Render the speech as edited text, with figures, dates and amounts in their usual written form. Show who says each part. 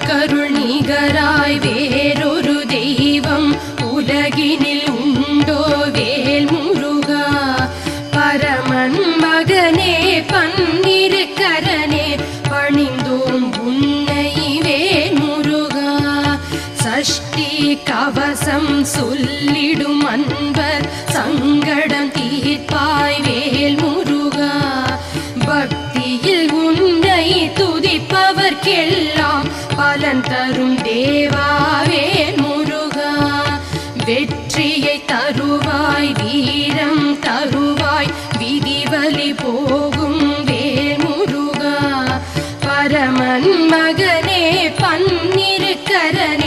Speaker 1: உனக்கருள் நிகராய் வேறொரு தெய்வம் உலகினில் உண்டோ வேல் முருகா. பரமன் மகனே பன்னிருக்கரனே பணிந்தோம் உன்னை வேல் முருகா. சஷ்டி கவசம் சொல்லிடும் அன்பர் சங்கடம் தீர்ப்பாய் வேல் முருகா. பக்தியில் உன்னை துதிப்பவர்க்கெல்லாம் பலன் தரும் தேவா வேல் முருகா. வெற்றியை தருவாய் வீரம் தருவாய் விதிவலி போகும் வேல் முருகா. பரமன் மகனே பன்னிருக்கரனே